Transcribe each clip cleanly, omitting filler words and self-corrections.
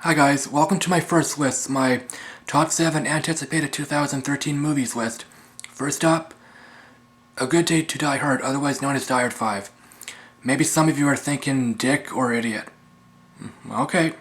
Hi guys, welcome to my first list, my top 7 anticipated 2013 movies list. First up, A Good Day to Die Hard, otherwise known as Die Hard 5. Maybe some of you are thinking dick or idiot. Okay.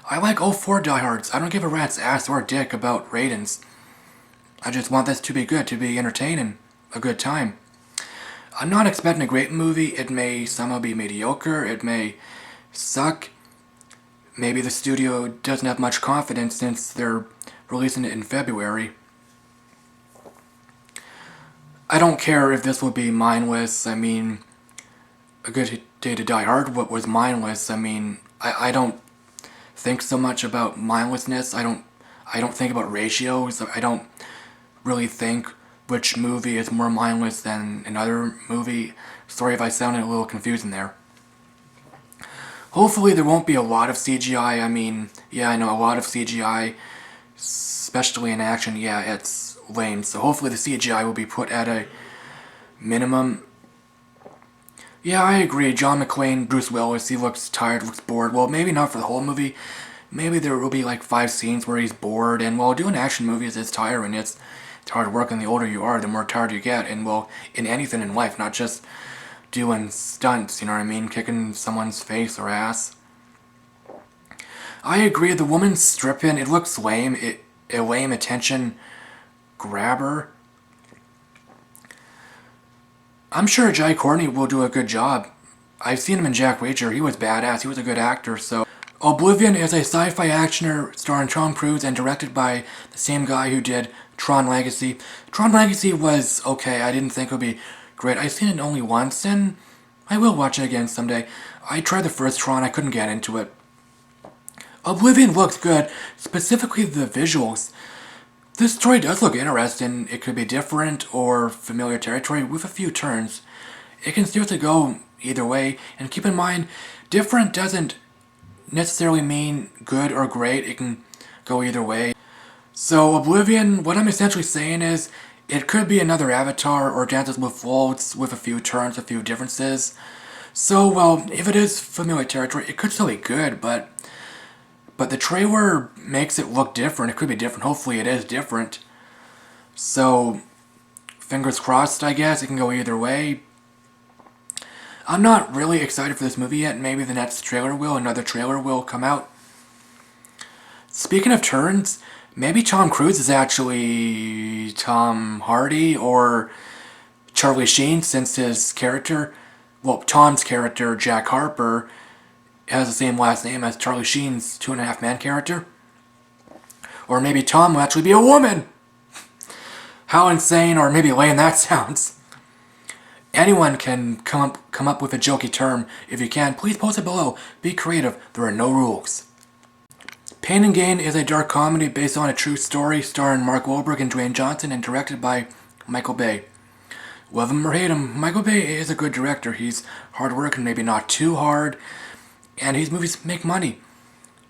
I like all 4 Die Hards. I don't give a rat's ass or dick about ratings. I just want this to be good, to be entertaining, a good time. I'm not expecting a great movie. It may somehow be mediocre, it may suck. Maybe the studio doesn't have much confidence since they're releasing it in February. I don't care if this will be mindless. I mean, A Good Day to Die Hard was mindless. I mean, I don't think so much about mindlessness. I don't think about ratios. I don't really think which movie is more mindless than another movie. Sorry if I sounded a little confusing there. Hopefully there won't be a lot of CGI. I mean, yeah, I know a lot of CGI, especially in action, yeah, it's lame. So hopefully the CGI will be put at a minimum. Yeah, I agree. John McClane, Bruce Willis, he looks tired, looks bored. Well, maybe not for the whole movie. Maybe there will be like 5 scenes where he's bored. And while doing action movies is tiring, it's hard work, and the older you are, the more tired you get. And well, in anything in life, not just doing stunts, you know what I mean? Kicking someone's face or ass. I agree, the woman stripping, it looks lame. A lame attention grabber. I'm sure Jai Courtney will do a good job. I've seen him in Jack Reacher. He was badass. He was a good actor, so... Oblivion is a sci-fi actioner starring Tom Cruise and directed by the same guy who did Tron Legacy. Tron Legacy was okay. I didn't think it would be great. I've seen it only once, and I will watch it again someday. I tried the first Tron. I couldn't get into it. Oblivion looks good, specifically the visuals. This story does look interesting. It could be different or familiar territory with a few turns. It can seriously go either way, and keep in mind, different doesn't necessarily mean good or great. It can go either way. So Oblivion, what I'm essentially saying is, it could be another Avatar or Dances with Wolves with a few turns, a few differences. So, well, if it is familiar territory, it could still be good, but the trailer makes it look different. It could be different. Hopefully it is different. So, fingers crossed, I guess. It can go either way. I'm not really excited for this movie yet. Maybe the next trailer will. Another trailer will come out. Speaking of turns, maybe Tom Cruise is actually Tom Hardy or Charlie Sheen, since his character, well, Tom's character, Jack Harper, has the same last name as Charlie Sheen's 2.5 Men character. Or maybe Tom will actually be a woman! How insane or maybe lame that sounds. Anyone can come up with a jokey term. If you can, please post it below. Be creative. There are no rules. Pain and Gain is a dark comedy based on a true story starring Mark Wahlberg and Dwayne Johnson and directed by Michael Bay. Love him or hate him, Michael Bay is a good director. He's hard work and maybe not too hard, and his movies make money.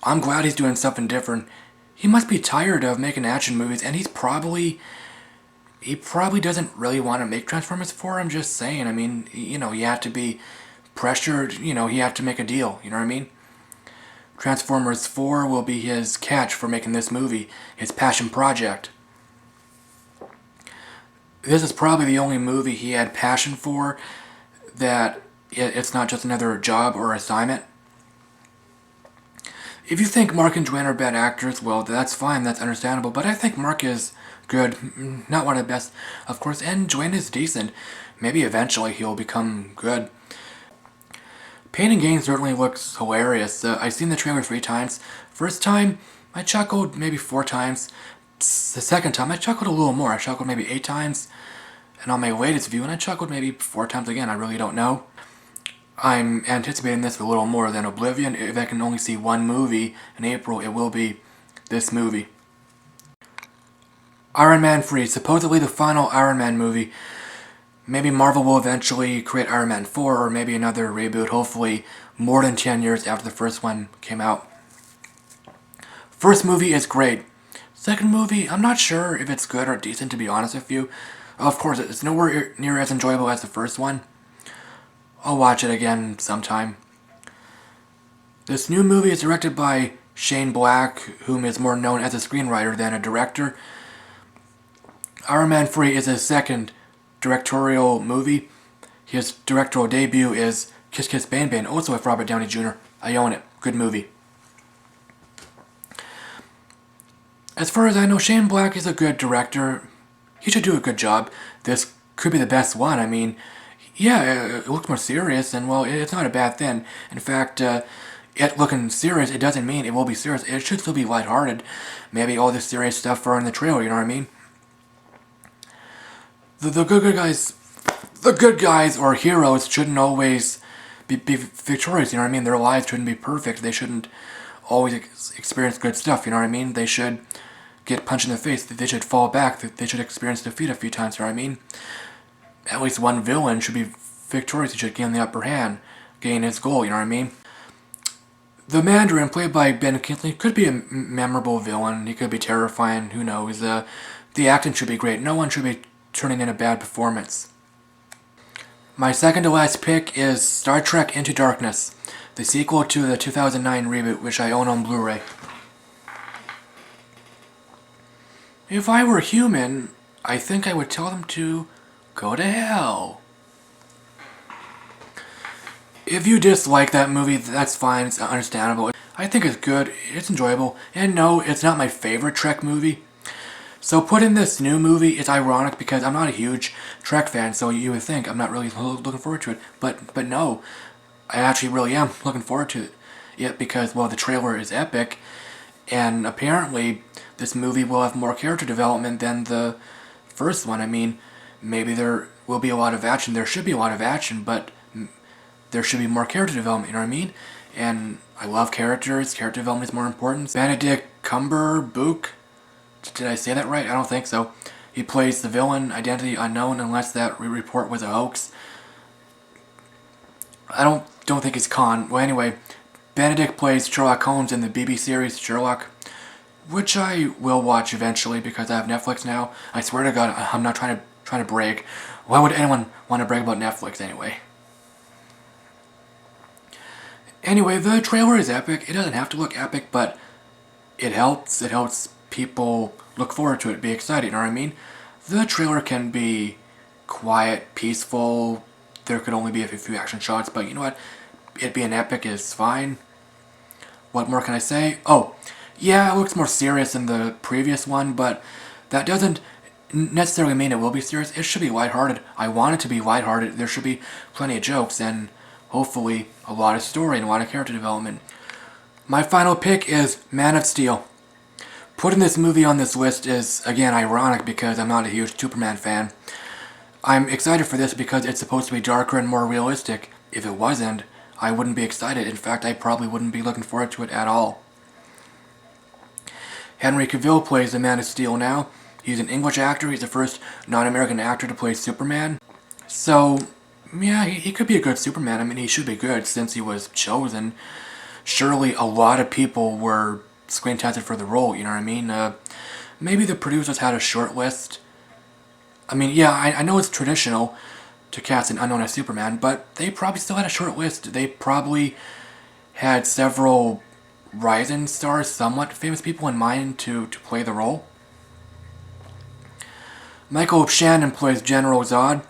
I'm glad he's doing something different. He must be tired of making action movies, and he probably doesn't really want to make Transformers 4, I'm just saying. I mean, you know, you have to be pressured, you know, you have to make a deal, you know what I mean? Transformers 4 will be his catch for making this movie, his passion project. This is probably the only movie he had passion for, that it's not just another job or assignment. If you think Mark and Dwayne are bad actors, well, that's fine, that's understandable, but I think Mark is good, not one of the best, of course, and Dwayne is decent. Maybe eventually he'll become good. Pain and Gain certainly looks hilarious. I've seen the trailer 3 times. First time, I chuckled maybe 4 times. The second time, I chuckled a little more. I chuckled maybe 8 times. And on my latest viewing, I chuckled maybe 4 times again. I really don't know. I'm anticipating this a little more than Oblivion. If I can only see one movie in April, it will be this movie. Iron Man 3, supposedly the final Iron Man movie. Maybe Marvel will eventually create Iron Man 4 or maybe another reboot, hopefully more than 10 years after the first one came out. First movie is great. Second movie, I'm not sure if it's good or decent, to be honest with you. Of course, it's nowhere near as enjoyable as the first one. I'll watch it again sometime. This new movie is directed by Shane Black, whom is more known as a screenwriter than a director. Iron Man 3 is his second directorial movie. His directorial debut is Kiss Kiss Bang Bang, also with Robert Downey Jr. I own it. Good movie. As far as I know, Shane Black is a good director. He should do a good job. This could be the best one. I mean, yeah, it looks more serious, and well, it's not a bad thing. In fact, it looking serious, it doesn't mean it will be serious. It should still be lighthearted. Maybe all this serious stuff are in the trailer, you know what I mean? The good guys or heroes shouldn't always be victorious, you know what I mean? Their lives shouldn't be perfect. They shouldn't always experience good stuff, you know what I mean? They should get punched in the face. They should fall back. They should experience defeat a few times, you know what I mean? At least one villain should be victorious. He should gain the upper hand, gain his goal, you know what I mean? The Mandarin, played by Ben Kingsley, could be a memorable villain. He could be terrifying, who knows? The acting should be great. No one should be turning in a bad performance. My second to last pick is Star Trek Into Darkness, the sequel to the 2009 reboot, which I own on Blu-ray. If I were human, I think I would tell them to go to hell. If you dislike that movie, that's fine, it's understandable. I think it's good, it's enjoyable, and no, it's not my favorite Trek movie. So put in this new movie, it's ironic because I'm not a huge Trek fan, so you would think I'm not really looking forward to it. But no, I actually really am looking forward to it because, well, the trailer is epic, and apparently this movie will have more character development than the first one. I mean, maybe there will be a lot of action, there should be a lot of action, but there should be more character development, you know what I mean? And I love characters, character development is more important. Benedict Cumberbatch, did I say that right? I don't think so. He plays the villain, identity unknown, unless that report was a hoax. I don't think it's Khan. Well, anyway, Benedict plays Sherlock Holmes in the BBC series Sherlock, which I will watch eventually because I have Netflix now. I swear to God, I'm not trying to brag. Why would anyone want to brag about Netflix anyway? Anyway, the trailer is epic. It doesn't have to look epic, but it helps. It helps people look forward to it, be excited, you know what I mean? The trailer can be quiet, peaceful. There could only be a few action shots, but you know what? It being epic is fine. What more can I say? Oh, yeah, it looks more serious than the previous one, but that doesn't necessarily mean it will be serious. It should be lighthearted. I want it to be lighthearted. There should be plenty of jokes and hopefully a lot of story and a lot of character development. My final pick is Man of Steel. Putting this movie on this list is, again, ironic because I'm not a huge Superman fan. I'm excited for this because it's supposed to be darker and more realistic. If it wasn't, I wouldn't be excited. In fact, I probably wouldn't be looking forward to it at all. Henry Cavill plays the Man of Steel now. He's an English actor. He's the first non-American actor to play Superman. So, yeah, he could be a good Superman. I mean, he should be good since he was chosen. Surely a lot of people were screen tested for the role, you know what I mean? Maybe the producers had a short list. I mean, yeah, I know it's traditional to cast an unknown as Superman, but they probably still had a short list. They probably had several rising stars, somewhat famous people in mind to play the role. Michael Shannon plays General Zod.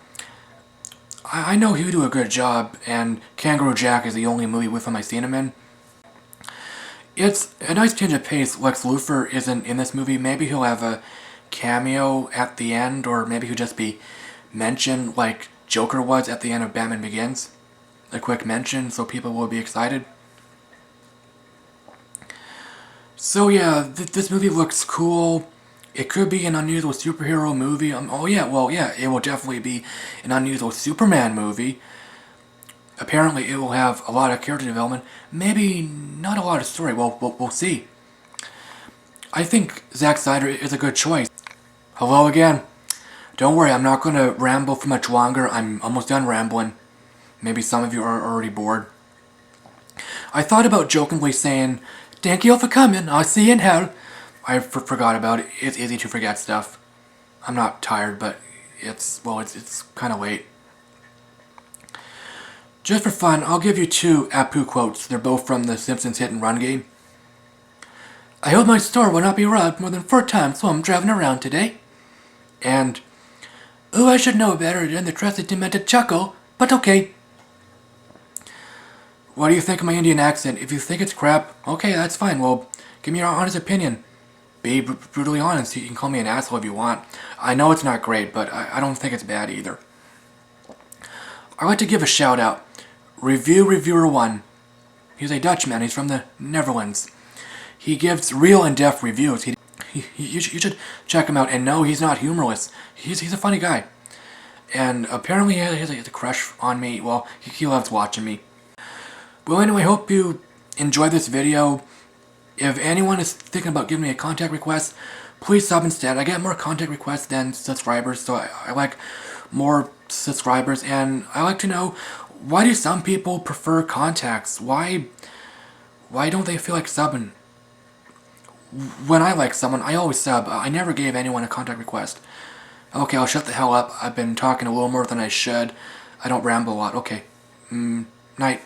I know he would do a good job, and Kangaroo Jack is the only movie with him I've seen him in. It's a nice change of pace. Lex Luthor isn't in this movie. Maybe he'll have a cameo at the end, or maybe he'll just be mentioned like Joker was at the end of Batman Begins. A quick mention so people will be excited. So yeah, this movie looks cool. It could be an unusual superhero movie. Oh yeah, well yeah, it will definitely be an unusual Superman movie. Apparently it will have a lot of character development. Maybe not a lot of story. Well, we'll see. I think Zack Snyder is a good choice. Hello again. Don't worry, I'm not going to ramble for much longer. I'm almost done rambling. Maybe some of you are already bored. I thought about jokingly saying, "Thank you for coming. I'll see you in hell." I forgot about it. It's easy to forget stuff. I'm not tired, but it's kind of late. Just for fun, I'll give you two Apu quotes. They're both from the Simpsons Hit and Run game. I hope my store will not be robbed more than 4 times while I'm driving around today. And, oh, I should know better than the trusted demented chuckle, but okay. What do you think of my Indian accent? If you think it's crap, okay, that's fine. Well, give me your honest opinion. Be brutally honest. You can call me an asshole if you want. I know it's not great, but I don't think it's bad either. I'd like to give a shout out. Reviewer 1. He's a Dutchman. He's from the Netherlands. He gives real in-depth reviews. You should check him out. And no, he's not humorless. He's a funny guy. And apparently he has a crush on me. Well, he loves watching me. Well, anyway, I hope you enjoyed this video. If anyone is thinking about giving me a contact request, please sub instead. I get more contact requests than subscribers, so I like more subscribers. And I like to know, why do some people prefer contacts? Why don't they feel like subbing? When I like someone, I always sub. I never gave anyone a contact request. Okay, I'll shut the hell up. I've been talking a little more than I should. I don't ramble a lot. Okay. Night.